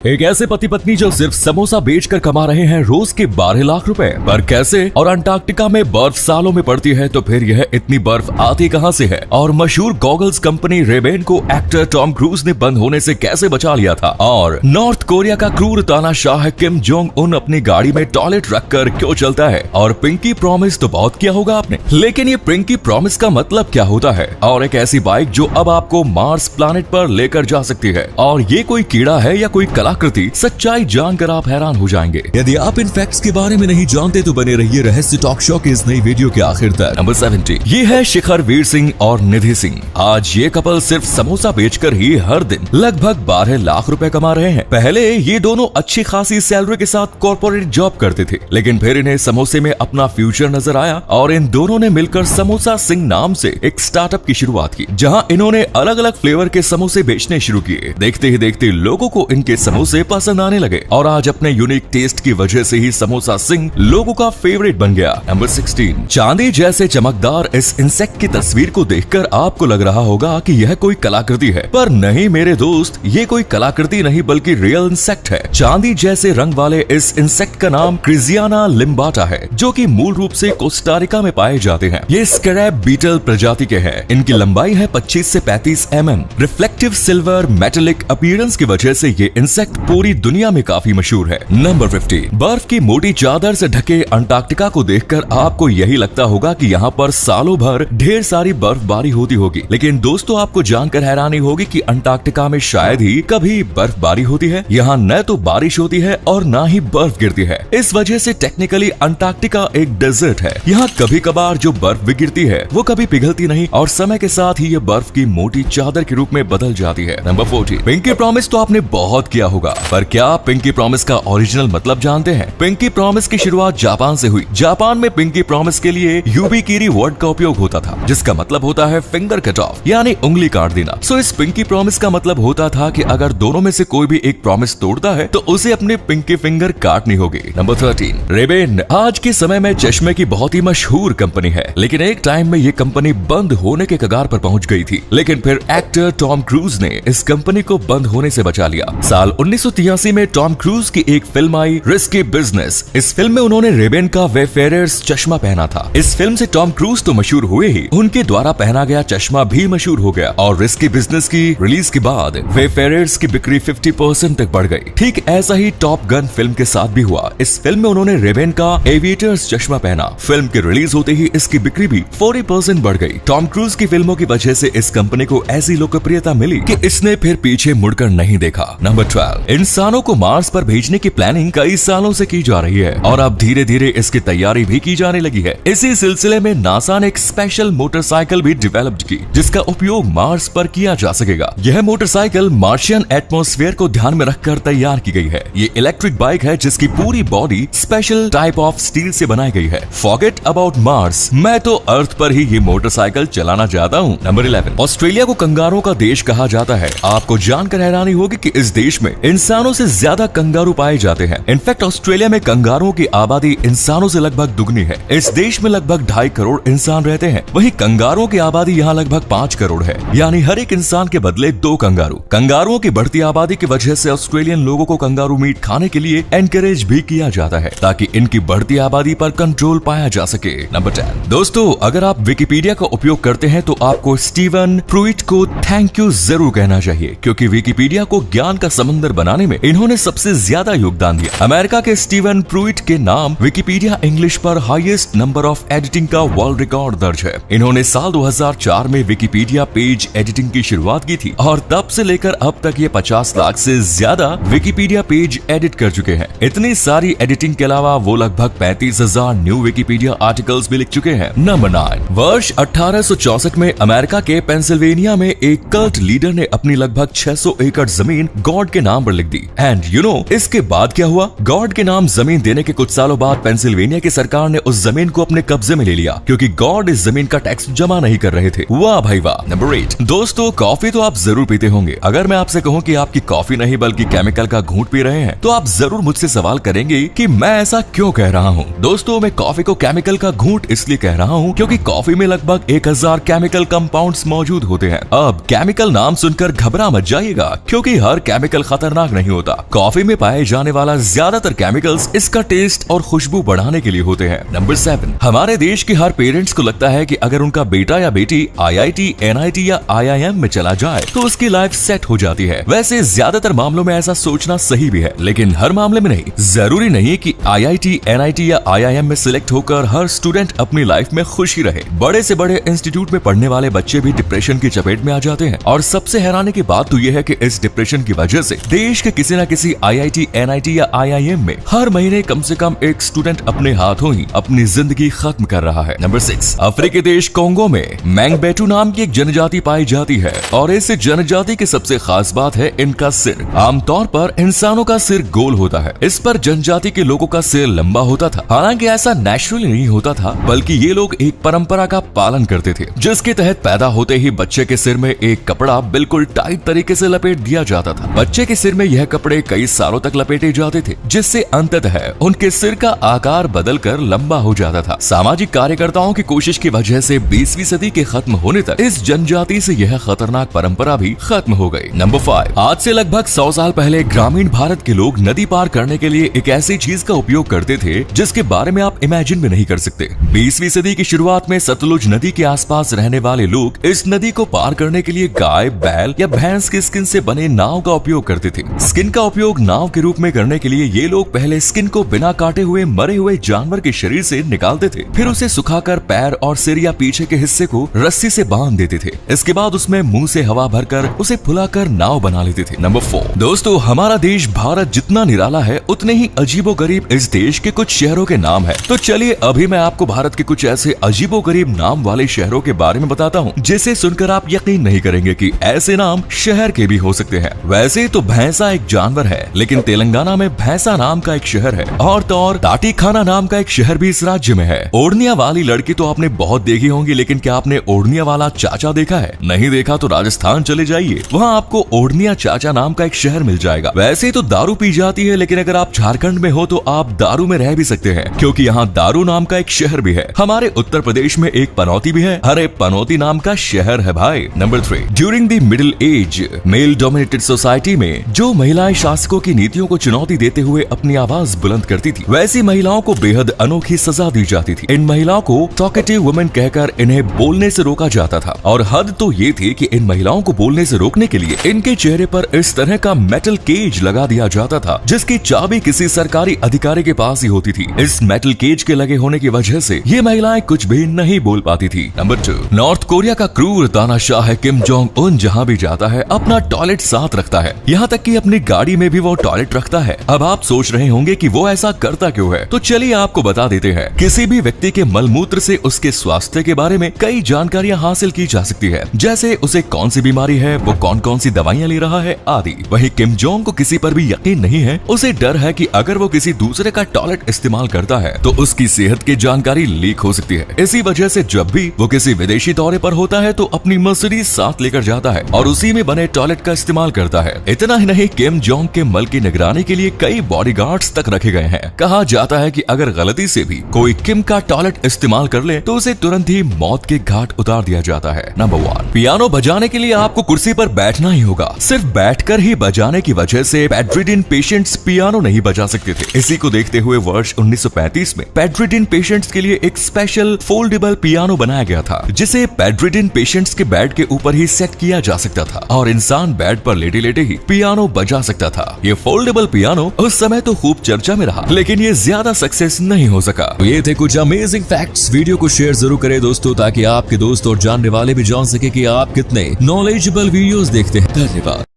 एक ऐसे पति पत्नी जो सिर्फ समोसा बेचकर कमा रहे हैं रोज के 12 लाख रुपए, पर कैसे? और अंटार्कटिका में बर्फ सालों में पड़ती है तो फिर यह इतनी बर्फ आती कहां से है? और मशहूर गॉगल्स कंपनी रेबेन को एक्टर टॉम क्रूज ने बंद होने से कैसे बचा लिया था? और नॉर्थ कोरिया का क्रूर तानाशाह किम जोंग उन अपनी गाड़ी में टॉयलेट रखकर क्यों चलता है? और पिंकी प्रॉमिस तो बहुत किया होगा आपने, लेकिन ये पिंकी प्रॉमिस का मतलब क्या होता है? और एक ऐसी बाइक जो अब आपको मार्स प्लैनेट पर लेकर जा सकती है, और ये कोई कीड़ा है या कोई कलाकृति? सच्चाई जानकर आप हैरान हो जाएंगे। यदि आप इन फैक्ट्स के बारे में नहीं जानते तो बने रहिए रहस्य टॉक शो के इस नई वीडियो के आखिर तक। नंबर 70, ये है शिखर वीर सिंह और निधि सिंह। आज ये कपल सिर्फ समोसा बेचकर ही हर दिन लगभग 12 लाख रुपए कमा रहे हैं। पहले ये दोनों अच्छी खासी सैलरी के साथ कॉर्पोरेट जॉब करते थे, लेकिन फिर इन्हें समोसे में अपना फ्यूचर नजर आया और इन दोनों ने मिलकर समोसा सिंह नाम से एक स्टार्टअप की शुरुआत की, जहां इन्होंने अलग अलग फ्लेवर के समोसे बेचने शुरू किए। देखते ही देखते लोगों को इनके समोसे पसंद आने लगे और आज अपने यूनिक टेस्ट की वजह से ही समोसा सिंह लोगों का फेवरेट बन गया। नंबर 16, चांदी जैसे चमकदार इस इंसेक्ट की तस्वीर को देखकर आपको लग रहा होगा कि यह कोई कलाकृति है, पर नहीं मेरे दोस्त, ये कोई कलाकृति नहीं बल्कि रियल इंसेक्ट है। चांदी जैसे रंग वाले इस इंसेक्ट का नाम क्रिजियाना लिम्बाटा है, जो कि मूल रूप से कोस्टारिका में पाए जाते हैं। ये स्क्रैब बीटल प्रजाति के हैं। इनकी लंबाई है 25 से 35 mm। Reflective silver metallic appearance की वजह से ये इंसेक्ट पूरी दुनिया में काफी मशहूर है। नंबर 50, बर्फ की मोटी चादर से ढके अंटार्कटिका को देखकर आपको यही लगता होगा कि यहाँ पर सालों भर ढेर सारी बर्फबारी होती होगी, लेकिन दोस्तों आपको जानकर हैरानी होगी कि अंटार्कटिका में शायद ही कभी बर्फबारी होती है। यहाँ न तो बारिश होती है और न ही बर्फ गिरती है। इस वजह से टेक्निकली अंटार्कटिका एक डेजर्ट है। यहाँ कभी कभार जो बर्फ भी गिरती है वो कभी पिघलती नहीं और समय के साथ ही ये बर्फ की मोटी चादर के रूप में बदल जाती है। नंबर 40, पिंकी प्रॉमिस तो आपने बहुत किया होगा, पर क्या आप पिंकी प्रॉमिस का ओरिजिनल मतलब जानते हैं? पिंकी प्रॉमिस की शुरुआत जापान से हुई। जापान में पिंकी प्रॉमिस के लिए यूबीकिरी वर्ड का उपयोग होता था, जिसका मतलब होता है फिंगर कट ऑफ, यानी उंगली काट देना। सो इस पिंकी प्रॉमिस का मतलब होता था कि अगर दोनों में से कोई भी एक प्रॉमिस तोड़ता है तो उसे अपनी पिंकी फिंगर काटनी होगी। नंबर 13, रेबेन आज के समय में चश्मे की बहुत ही मशहूर कंपनी है, लेकिन एक टाइम में ये कंपनी बंद होने के कगार पर पहुंच गई थी, लेकिन फिर एक्टर टॉम क्रूज ने इस कंपनी को बंद होने से बचा लिया। साल 1983 में टॉम क्रूज की एक फिल्म आई रिस्की बिजनेस। इस फिल्म में उन्होंने रेबेन का वेफेयरर्स चश्मा पहना था। इस फिल्म से टॉम क्रूज तो मशहूर हुए ही, उनके द्वारा पहना गया चश्मा भी मशहूर हो गया और रिस्की बिजनेस की रिलीज के बाद वेफेयरर्स की बिक्री 50% तक बढ़ गई। ठीक ऐसा ही टॉप गन फिल्म के साथ भी हुआ। इस फिल्म में उन्होंने रेबेन का एविएटर्स चश्मा पहना। फिल्म के रिलीज होते ही इसकी बिक्री भी 40% बढ़ गई। टॉम क्रूज की फिल्मों की वजह से इस कंपनी को ऐसी लोकप्रियता मिली कि इसने फिर पीछे मुड़कर नहीं देखा। नंबर 12, इंसानों को मार्स पर भेजने की प्लानिंग कई सालों से की जा रही है और अब धीरे धीरे इसकी तैयारी भी की जाने लगी है। इसी सिलसिले में नासा ने एक स्पेशल मोटरसाइकिल भी डेवलप की, जिसका उपयोग मार्स पर किया जा सकेगा। यह मोटरसाइकिल मार्शियन एटमॉस्फेयर को ध्यान में रखकर तैयार की गई है। ये इलेक्ट्रिक बाइक है जिसकी पूरी body special type of steel से बनाई गई है। फॉरगेट अबाउट मार्स, मैं तो अर्थ पर ही ये मोटरसाइकिल चलाना चाहता हूँ। नंबर 11, ऑस्ट्रेलिया को कंगारू का देश कहा जाता है। आपको जानकर हैरानी होगी कि इस देश में इंसानों से ज्यादा कंगारू पाए जाते हैं। इनफैक्ट ऑस्ट्रेलिया में कंगारुओं की आबादी इंसानों से लगभग दुगनी है। इस देश में लगभग 2.5 करोड़ इंसान रहते हैं, वहीं कंगारुओं की आबादी यहाँ लगभग 5 करोड़ है, यानी हर एक इंसान के बदले 2 कंगारू। कंगारुओं की बढ़ती आबादी की वजह से ऑस्ट्रेलियन लोगों को कंगारू मीट खाने के लिए एनकरेज भी किया जाता है, ताकि इनकी बढ़ती आबादी पर कंट्रोल पाया जा सके। नंबर 10, दोस्तों अगर आप विकिपीडिया का उपयोग करते हैं तो आपको स्टीवन प्रूइट को थैंक यू जरूर कहना चाहिए, क्योंकि विकिपीडिया को ज्ञान का समंदर बनाने में इन्होंने सबसे ज्यादा योगदान दिया। अमेरिका के स्टीवन प्रूइट के नाम विकिपीडिया इंग्लिश पर हाईएस्ट नंबर ऑफ एडिटिंग का वर्ल्ड रिकॉर्ड दर्ज है। इन्होंने साल 2004 में विकिपीडिया पेज एडिटिंग की शुरुआत की थी और तब से लेकर अब तक ये 50 लाख से ज्यादा विकिपीडिया पेज एडिट कर चुके हैं। इतनी सारी एडिटिंग के अलावा वो लगभग 35,000 न्यू विकिपीडिया आर्टिकल्स भी लिख चुके हैं। नंबर 9, वर्ष 1864 में अमेरिका के पेंसिल्वेनिया में एक कल्ट लीडर ने अपनी लगभग 600 एकड़ जमीन गॉड के नाम पर लिख दी। एंड यू नो इसके बाद क्या हुआ? गॉड के नाम जमीन देने के कुछ सालों बाद पेंसिल्वेनिया की सरकार ने उस जमीन को अपने कब्जे में ले लिया, क्योंकि गॉड इस जमीन का टैक्स जमा नहीं कर रहे थे। वाह भाई वाह। नंबर 8, दोस्तों कॉफी तो आप जरूर पीते होंगे। अगर मैं आपसे कहूँ कि आपकी कॉफी नहीं बल्कि केमिकल का घूंट पी रहे हैं, तो आप जरूर मुझसे सवाल करेंगे कि मैं ऐसा क्यों कह रहा हूँ। दोस्तों मैं कॉफी को केमिकल का घूंट इसलिए कह रहा हूँ क्योंकि कॉफी में लगभग 1000 केमिकल कंपाउंड्स मौजूद होते हैं। अब केमिकल नाम सुनकर घबरा मत जाइएगा, क्योंकि हर केमिकल खतरनाक खतरनाक नहीं होता। कॉफी में पाए जाने वाला ज्यादातर केमिकल्स इसका टेस्ट और खुशबू बढ़ाने के लिए होते हैं। नंबर 7, हमारे देश के हर पेरेंट्स को लगता है कि अगर उनका बेटा या बेटी IIT, NIT या IIM में चला जाए तो उसकी लाइफ सेट हो जाती है। वैसे ज्यादातर मामलों में ऐसा सोचना सही भी है, लेकिन हर मामले में नहीं। जरूरी नहीं कि IIT, NIT या IIM में सिलेक्ट होकर हर स्टूडेंट अपनी लाइफ में खुशी रहे। बड़े से बड़े इंस्टीट्यूट में पढ़ने वाले बच्चे भी डिप्रेशन की चपेट में आ जाते हैं। और सबसे हैरानी की बात तो यह है कि इस डिप्रेशन की वजह से देश के किसी न किसी IIT, NIT या IIM में हर महीने कम से कम एक स्टूडेंट अपने हाथों ही अपनी जिंदगी खत्म कर रहा है। नंबर 6, अफ्रीकी देश कोंगो में मैंगबेटू नाम की एक जनजाति पाई जाती है और इस जनजाति की सबसे खास बात है इनका सिर। आमतौर पर इंसानों का सिर गोल होता है, इस पर जनजाति के लोगों का सिर लंबा होता था। हालांकि ऐसा नेचुरली नहीं होता था, बल्कि ये लोग एक परंपरा का पालन करते थे, जिसके तहत पैदा होते ही बच्चे के सिर में एक कपड़ा बिल्कुल टाइट तरीके से लपेट दिया जाता था। बच्चे के सिर में यह कपड़े कई सालों तक लपेटे जाते थे, जिससे अंततः उनके सिर का आकार बदलकर लंबा हो जाता था। सामाजिक कार्यकर्ताओं की कोशिश की वजह से 20वीं सदी के खत्म होने तक इस जनजाति से यह खतरनाक परंपरा भी खत्म हो गई। नंबर 5, आज से लगभग 100 साल पहले ग्रामीण भारत के लोग नदी पार करने के लिए एक ऐसी चीज का उपयोग करते थे जिसके बारे में आप इमेजिन भी नहीं कर सकते। 20वीं सदी की शुरुआत में सतलुज नदी के आसपास रहने वाले लोग इस नदी को पार करने के लिए गाय, बैल या भैंस की स्किन से बने नाव का उपयोग करते थे। स्किन का उपयोग नाव के रूप में करने के लिए ये लोग पहले स्किन को बिना काटे हुए मरे हुए जानवर के शरीर से निकालते थे, फिर उसे सुखाकर पैर और सिर या पीछे के हिस्से को रस्सी से बांध देते थे। इसके बाद उसमें मुंह से हवा भरकर उसे फुलाकर नाव बना लेते थे। नंबर 4, दोस्तों हमारा देश भारत जितना निराला है उतने ही अजीबोगरीब इस देश के कुछ शहरों के नाम है। तो चलिए अभी मैं आपको भारत के कुछ ऐसे अजीबोगरीब नाम वाले शहरों के बारे में बताता हूँ जिसे सुनकर आप यकीन नहीं करेंगे कि ऐसे नाम शहर के भी हो सकते हैं। वैसे तो भैंसा एक जानवर है, लेकिन तेलंगाना में भैंसा नाम का एक शहर है और तो और टाटीखाना नाम का एक शहर भी इस राज्य में है। ओढ़निया वाली लड़की तो आपने बहुत देखी होंगी, लेकिन क्या आपने ओढ़निया वाला चाचा देखा है? नहीं देखा तो राजस्थान चले जाइए, वहाँ आपको ओढ़निया चाचा नाम का एक शहर मिल जाएगा। वैसे तो दारू पी जाती है, लेकिन अगर आप झारखंड में हो तो आप दारू में रह भी सकते हैं, क्योंकि यहाँ दारू नाम का एक शहर भी है। हमारे उत्तर प्रदेश में एक पनौती भी है, अरे पनौती नाम का शहर है भाई। Number 3, during the middle as male dominated society में जो महिलाएं शासकों की नीतियों को चुनौती देते हुए अपनी आवाज बुलंद करती थी, वैसी महिलाओं को बेहद अनोखी सजा दी जाती थी। इन महिलाओं को टॉकेटिव वुमेन कहकर इन्हें बोलने से रोका जाता था और हद तो ये थी कि इन महिलाओं को बोलने से रोकने के लिए इनके चेहरे पर इस तरह का मेटल केज लगा दिया जाता था जिसकी चाबी किसी सरकारी अधिकारी के पास ही होती थी। इस मेटल केज के लगे होने की वजह से ये महिलाएं कुछ भी नहीं बोल पाती थी। नंबर 2, नॉर्थ कोरिया का क्रूर तानाशाह है किम जोंग उन जहाँ भी जाता है अपना टॉयलेट साथ रखता है, यहाँ तक कि अपनी गाड़ी में भी वो टॉयलेट रखता है। अब आप सोच रहे होंगे कि वो ऐसा करता क्यों है, तो चलिए आपको बता देते हैं। किसी भी व्यक्ति के मलमूत्र से उसके स्वास्थ्य के बारे में कई जानकारियां हासिल की जा सकती है, जैसे उसे कौन सी बीमारी है, वो कौन कौन सी दवाइयां ले रहा है आदि। वहीं किम जोंग को किसी पर भी यकीन नहीं है, उसे डर है कि अगर वो किसी दूसरे का टॉयलेट इस्तेमाल करता है तो उसकी सेहत की जानकारी लीक हो सकती है। इसी वजह से जब भी वो किसी विदेशी दौरे पर होता है तो अपनी मर्सिडीज साथ लेकर जाता है और उसी में बने टॉयलेट का इस्तेमाल करता है। इतना ही नहीं, किम जोंग के मल की निगरानी के लिए कई बॉडीगार्ड्स तक रखे गए हैं। कहा जाता है कि अगर गलती से भी कोई किम का टॉयलेट इस्तेमाल कर ले तो उसे तुरंत ही मौत के घाट उतार दिया जाता है। नंबर 1, पियानो बजाने के लिए आपको कुर्सी पर बैठना ही होगा। सिर्फ बैठकर ही बजाने की वजह से बेडरिडन पेशेंट्स पियानो नहीं बजा सकते थे। इसी को देखते हुए वर्ष 1935 में बेडरिडन पेशेंट्स के लिए एक स्पेशल फोल्डेबल पियानो बनाया गया था, जिसे बेडरिडन पेशेंट्स के बेड के ऊपर ही सेट किया जा सकता था और इंसान बेड पर लेटे लेटे ही पियानो बजा सकता था। ये फोल्डेबल पियानो उस समय तो खूब चर्चा में रहा, लेकिन ये ज्यादा सक्सेस नहीं हो सका। तो ये थे कुछ अमेजिंग फैक्ट्स। वीडियो को शेयर जरूर करें दोस्तों, ताकि आपके दोस्त और जानने वाले भी जान सके कि आप कितने नॉलेजेबल वीडियोस देखते हैं। धन्यवाद।